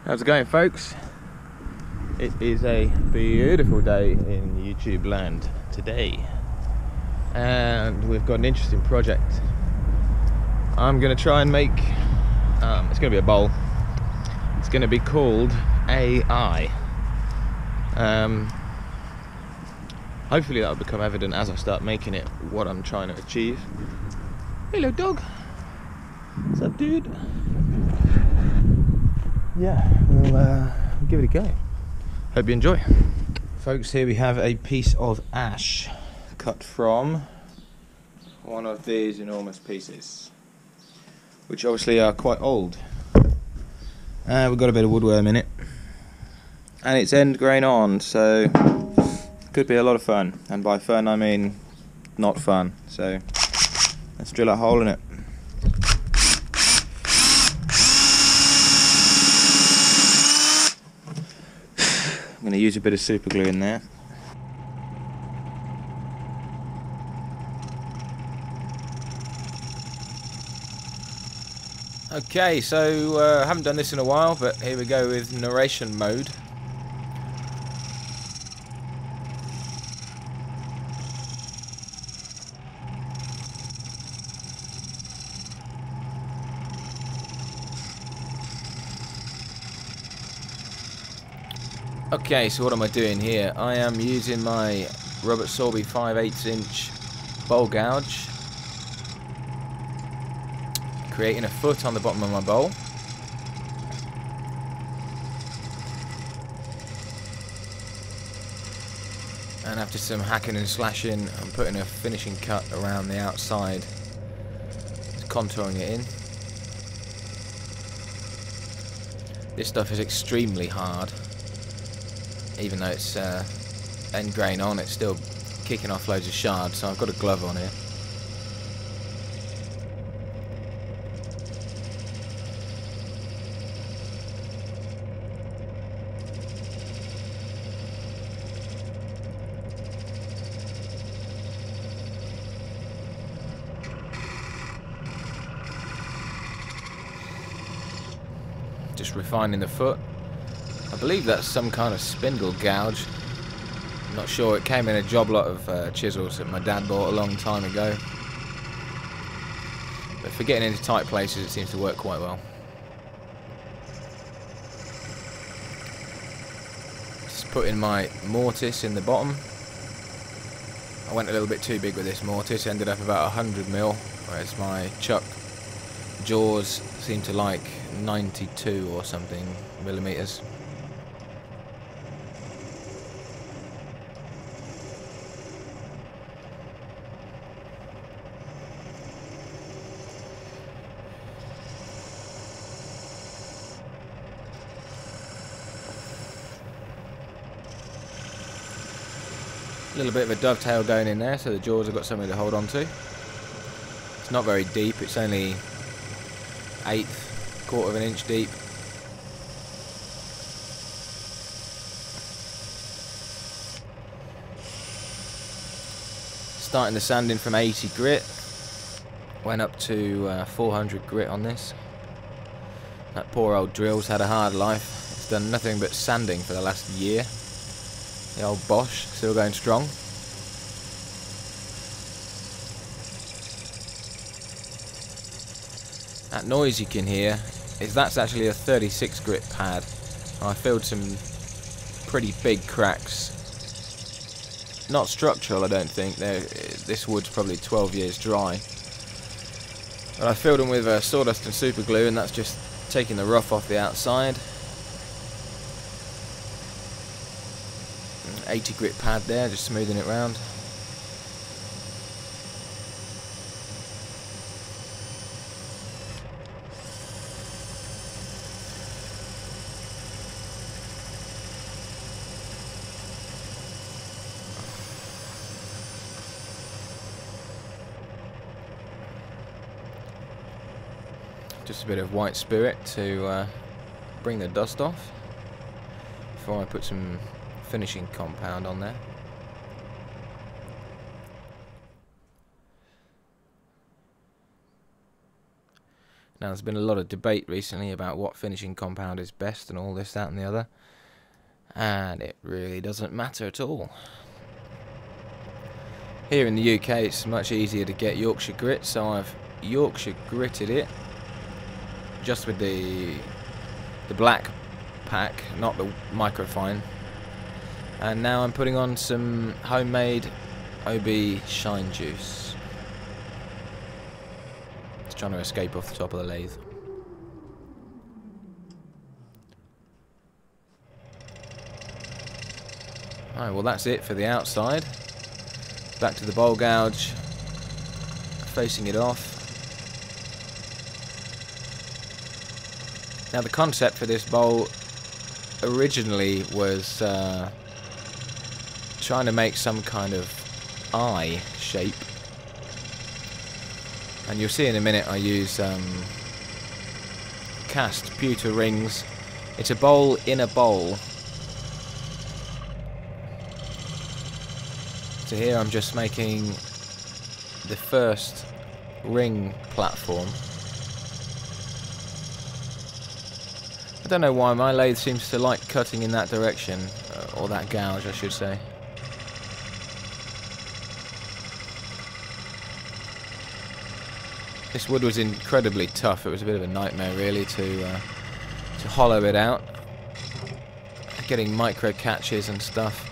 How's it going, folks? It is a beautiful day in YouTube land today, and we've got an interesting project. I'm going to try and make, it's going to be a bowl. It's going to be called AI. Hopefully that will become evident as I start making it, what I'm trying to achieve. Hello, dog. What's up, dude? Yeah, we'll give it a go. Hope you enjoy. Folks, here we have a piece of ash cut from one of these enormous pieces, which obviously are quite old. We've got a bit of woodworm in it, and it's end grain on, so could be a lot of fun. And by fun I mean not fun. So let's drill a hole in it. I'm going to use a bit of super glue in there. Okay, so I haven't done this in a while, but here we go with narration mode. Okay, so what am I doing here? I am using my Robert Sorby 5/8 inch bowl gouge, creating a foot on the bottom of my bowl. And after some hacking and slashing, I'm putting a finishing cut around the outside, just contouring it in. This stuff is extremely hard. Even though it's end grain on, it's still kicking off loads of shards, so I've got a glove on here. Just refining the foot. I believe that's some kind of spindle gouge. I'm not sure. It came in a job lot of chisels that my dad bought a long time ago. But for getting into tight places, it seems to work quite well. Just putting my mortise in the bottom. I went a little bit too big with this mortise. Ended up about 100mm, whereas my chuck jaws seem to like 92 or something millimeters. A little bit of a dovetail going in there, so the jaws have got something to hold on to. It's not very deep, it's only 1/8, quarter of an inch deep. Starting the sanding from 80 grit, went up to 400 grit on this. That poor old drill's had a hard life. It's done nothing but sanding for the last year. The old Bosch, still going strong. That noise you can hear, that's actually a 36 grit pad. I filled some pretty big cracks. Not structural, I don't think. This wood's probably 12 years dry. But I filled them with sawdust and super glue, and that's just taking the rough off the outside. 80 grit pad there, just smoothing it round. Just a bit of white spirit to bring the dust off before I put some finishing compound on there. Now, there's been a lot of debate recently about what finishing compound is best and all this, that and the other, and it really doesn't matter at all. Here in the UK it's much easier to get Yorkshire grit, so I've Yorkshire gritted it just with the black pack, not the microfine, and now I'm putting on some homemade OB shine juice. It's trying to escape off the top of the lathe. Alright, well that's it for the outside. Back to the bowl gouge, facing it off. Now the concept for this bowl originally was trying to make some kind of eye shape, and you'll see in a minute I use cast pewter rings. It's a bowl in a bowl. So here I'm just making the first ring platform. I don't know why my lathe seems to like cutting in that direction, or that gouge I should say. This wood was incredibly tough. It was a bit of a nightmare really to hollow it out. Getting micro catches and stuff.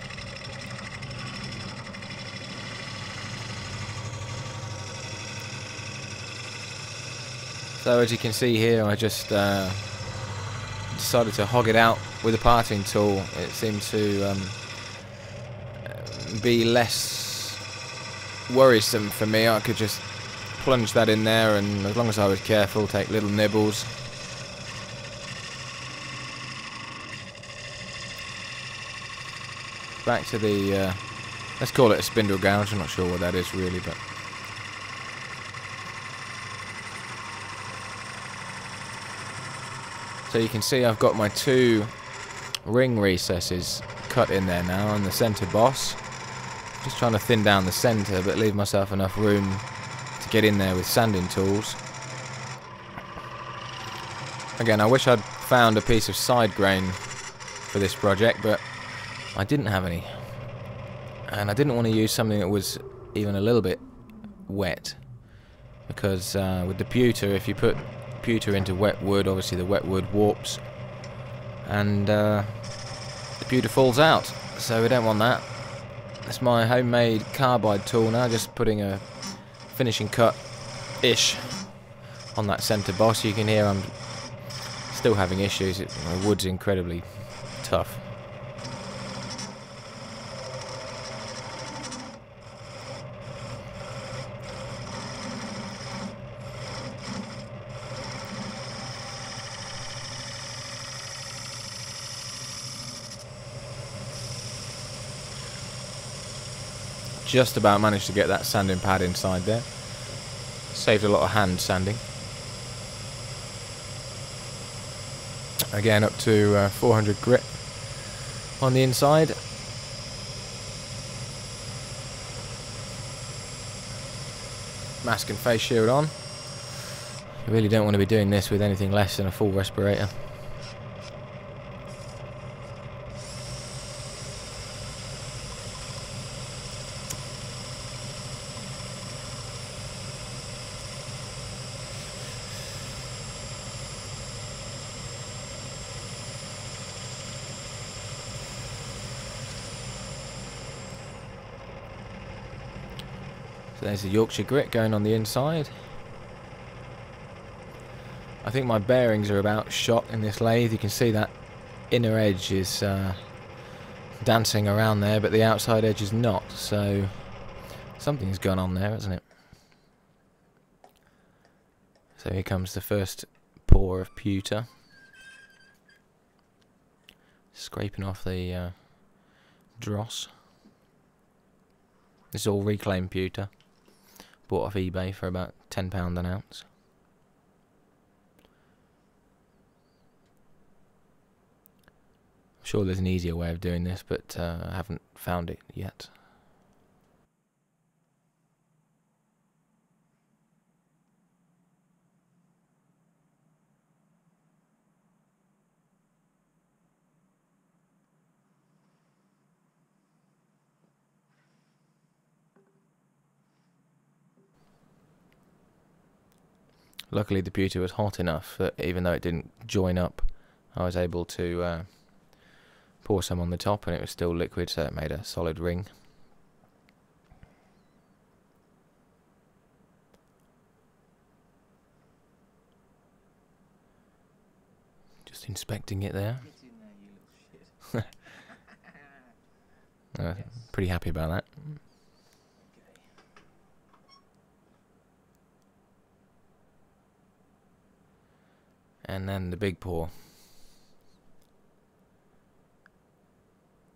So as you can see here, I just decided to hog it out with a parting tool. It seemed to be less worrisome for me. I could just plunge that in there, and as long as I was careful, take little nibbles. Back to the, let's call it a spindle gouge. I'm not sure what that is really, but so you can see I've got my two ring recesses cut in there now on the centre boss. Just trying to thin down the centre but leave myself enough room to get in there with sanding tools. Again, I wish I'd found a piece of side grain for this project, but I didn't have any. And I didn't want to use something that was even a little bit wet, because with the pewter, if you put pewter into wet wood, obviously the wet wood warps and the pewter falls out, so we don't want that. It's my homemade carbide tool now, just putting a finishing cut ish on that centre boss. You can hear I'm still having issues. My wood's incredibly tough. Just about managed to get that sanding pad inside there. Saved a lot of hand sanding. Again, up to 400 grit on the inside. Mask and face shield on. You really don't want to be doing this with anything less than a full respirator. So there's the Yorkshire grit going on the inside. I think my bearings are about shot in this lathe. You can see that inner edge is dancing around there, but the outside edge is not. So something's gone on there, hasn't it? So here comes the first pour of pewter. Scraping off the dross. This is all reclaimed pewter. Bought off eBay for about £10 an ounce. I'm sure there's an easier way of doing this, but I haven't found it yet. Luckily the pewter was hot enough that even though it didn't join up, I was able to pour some on the top and it was still liquid, so it made a solid ring. Just inspecting it there. Pretty happy about that. And then the big pour.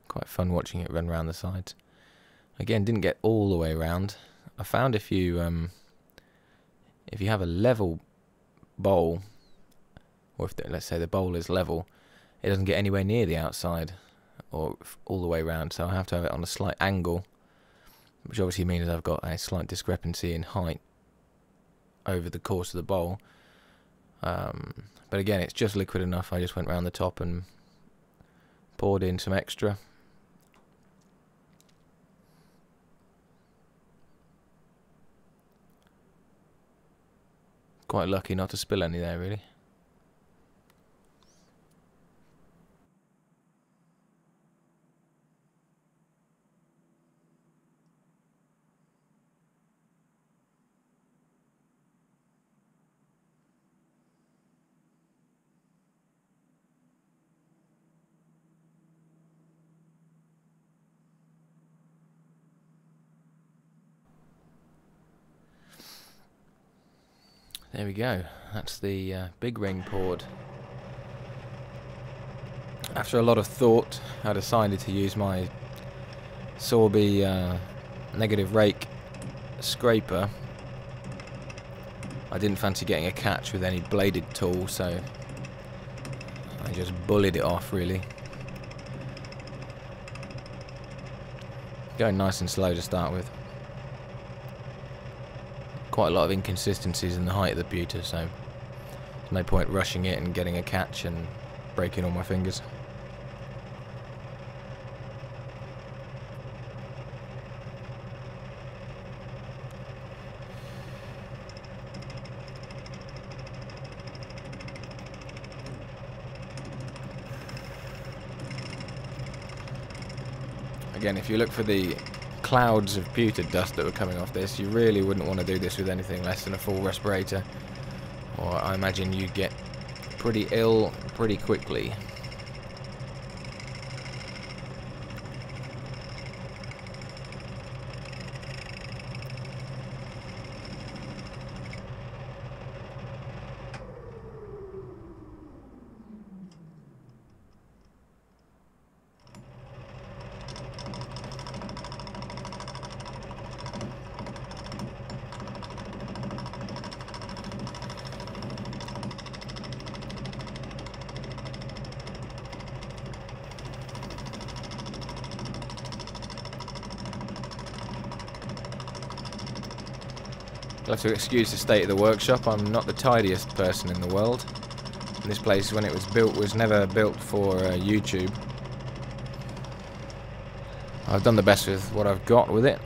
Quite fun watching it run around the sides. Again, didn't get all the way around. I found if you have a level bowl, or if let's say the bowl is level, it doesn't get anywhere near the outside or all the way around. So I have to have it on a slight angle, which obviously means I've got a slight discrepancy in height over the course of the bowl. But again, it's just liquid enough. I just went round the top and poured in some extra. Quite lucky not to spill any there, really. There we go, that's the big ring poured. After a lot of thought, I decided to use my Sorby negative rake scraper. I didn't fancy getting a catch with any bladed tool, so I just bullied it off, really. Going nice and slow to start with. Quite a lot of inconsistencies in the height of the pewter, so there's no point rushing it and getting a catch and breaking all my fingers. Again, if you look for the clouds of pewter dust that were coming off this, you really wouldn't want to do this with anything less than a full respirator, or I imagine you'd get pretty ill pretty quickly. You'll have to excuse the state of the workshop. I'm not the tidiest person in the world. And this place, when it was built, was never built for YouTube. I've done the best with what I've got with it.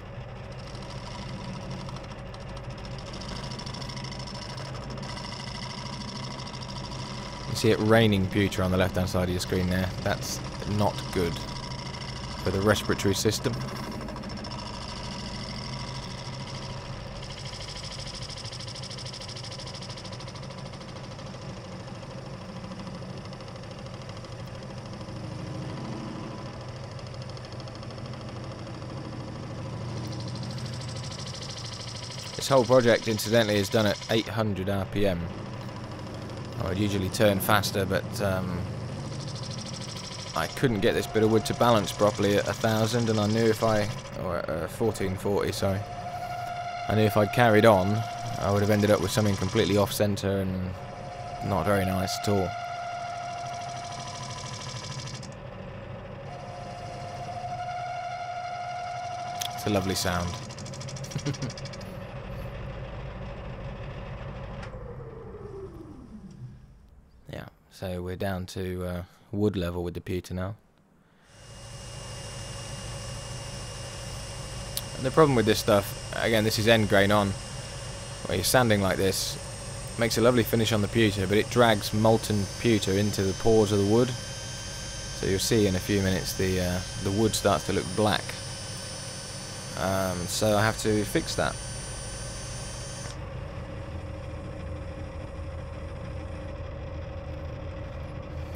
You see it raining pewter on the left hand side of your screen there. That's not good for the respiratory system. This whole project, incidentally, is done at 800 RPM. I would usually turn faster, but I couldn't get this bit of wood to balance properly at 1000, and I knew if I, or 1440, sorry, I knew if I'd carried on, I would have ended up with something completely off-center and not very nice at all. It's a lovely sound. Yeah, so we're down to wood level with the pewter now. And the problem with this stuff, again, this is end grain on, where you're sanding like this, Makes a lovely finish on the pewter, but it drags molten pewter into the pores of the wood. So you'll see in a few minutes the wood starts to look black. So I have to fix that.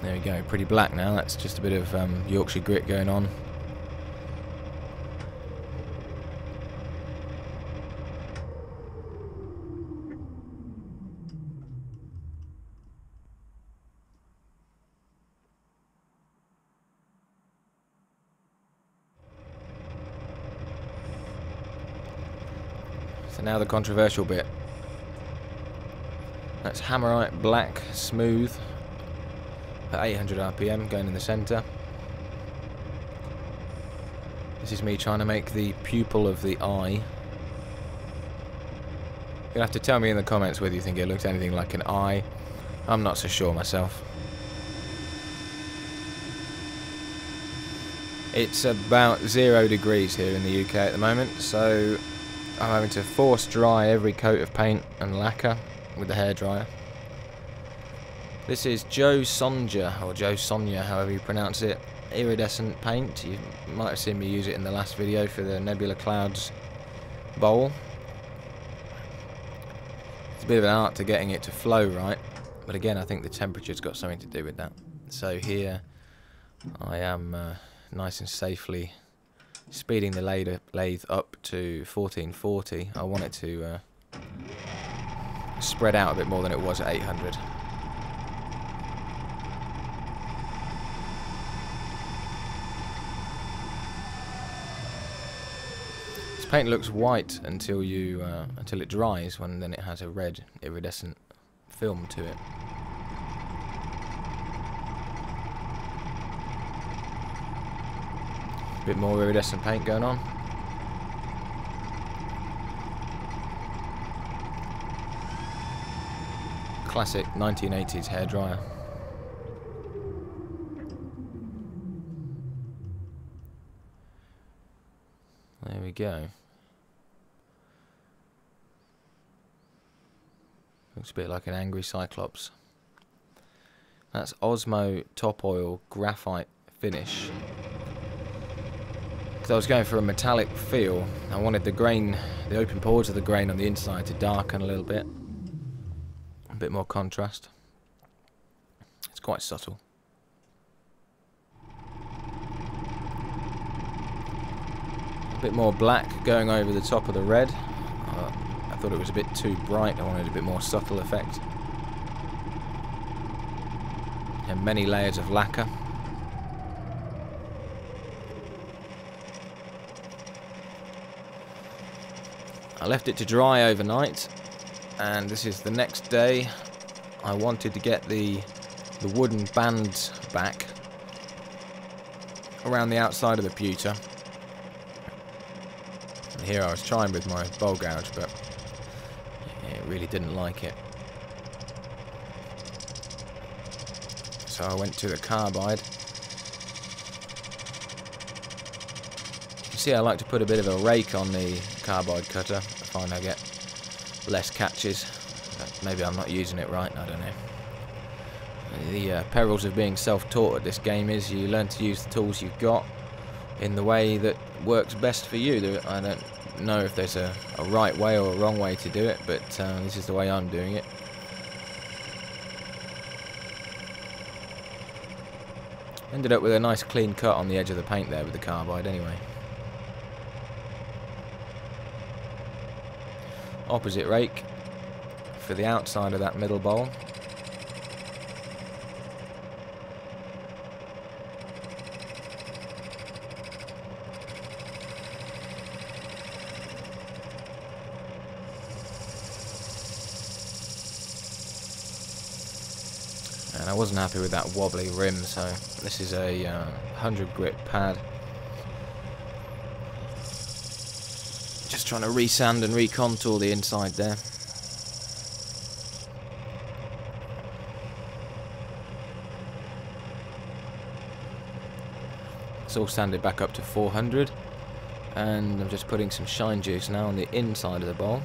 There we go, pretty black now. That's just a bit of Yorkshire grit going on. So now the controversial bit. That's hammerite black, smooth, at 800 RPM, going in the centre. This is me trying to make the pupil of the eye. You'll have to tell me in the comments whether you think it looks anything like an eye. I'm not so sure myself. It's about 0 degrees here in the UK at the moment, so I'm having to force dry every coat of paint and lacquer with the hairdryer. This is Jo Sonja, or Jo Sonja, however you pronounce it, iridescent paint. You might have seen me use it in the last video for the Nebula Clouds bowl. It's a bit of an art to getting it to flow right, but again I think the temperature's got something to do with that. So here I am nice and safely speeding the lathe up to 1440. I want it to spread out a bit more than it was at 800. This paint looks white until it dries, when then it has a red iridescent film to it. Bit more iridescent paint going on. Classic 1980s hairdryer. There we go. Looks a bit like an angry cyclops. That's Osmo top oil graphite finish. Because I was going for a metallic feel. I wanted the grain, the open pores of the grain on the inside to darken a little bit. A bit more contrast. It's quite subtle. A bit more black going over the top of the red. I thought it was a bit too bright. I wanted a bit more subtle effect. And many layers of lacquer. I left it to dry overnight, and this is the next day. I wanted to get the wooden bands back around the outside of the pewter. And here I was trying with my bowl gouge, but it really didn't like it. So I went to the carbide. You can see I like to put a bit of a rake on the carbide cutter. I find I get less catches. Maybe I'm not using it right, I don't know. The perils of being self-taught at this game is you learn to use the tools you've got in the way that works best for you. I don't know if there's a right way or a wrong way to do it, but this is the way I'm doing it. Ended up with a nice clean cut on the edge of the paint there with the carbide anyway. Opposite rake for the outside of that middle bowl. And I wasn't happy with that wobbly rim, so this is a 100 grit pad. Just trying to resand and recontour the inside there. It's all sanded back up to 400, and I'm just putting some shine juice now on the inside of the bowl.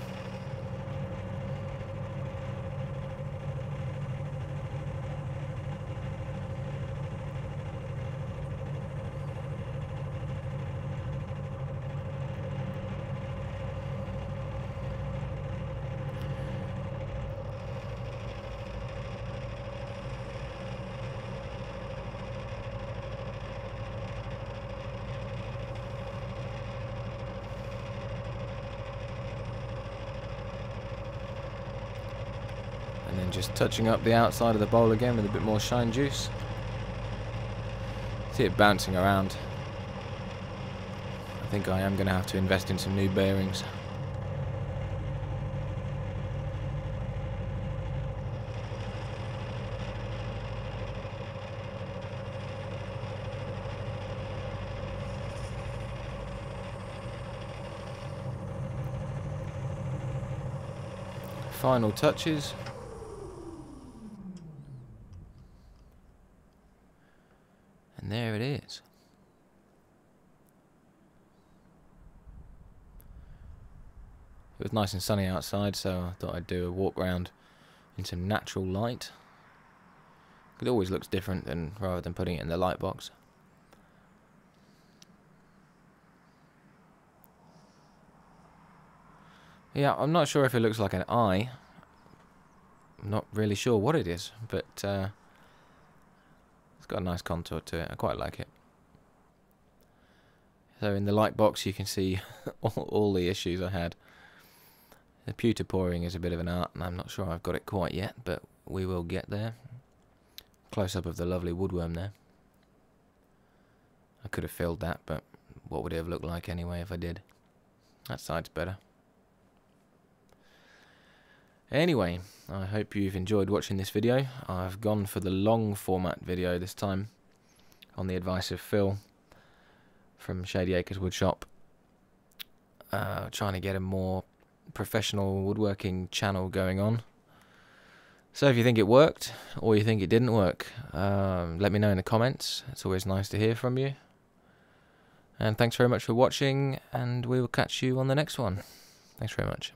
just touching up the outside of the bowl again with a bit more shine juice. See it bouncing around. I think I am going to have to invest in some new bearings. Final touches. And there it is. It was nice and sunny outside, so I thought I'd do a walk round in some natural light. It always looks different than rather than putting it in the light box. Yeah, I'm not sure if it looks like an eye. I'm not really sure what it is, but it's got a nice contour to it. I quite like it. So in the light box you can see all the issues I had. The pewter pouring is a bit of an art, and I'm not sure I've got it quite yet, but we will get there. Close up of the lovely woodworm there. I could have filled that, but what would it have looked like anyway if I did? That side's better. Anyway, I hope you've enjoyed watching this video. I've gone for the long format video this time, on the advice of Phil from Shady Acres Woodshop. Trying to get a more professional woodworking channel going on. So if you think it worked, or you think it didn't work, let me know in the comments. It's always nice to hear from you. And thanks very much for watching, and we will catch you on the next one. Thanks very much.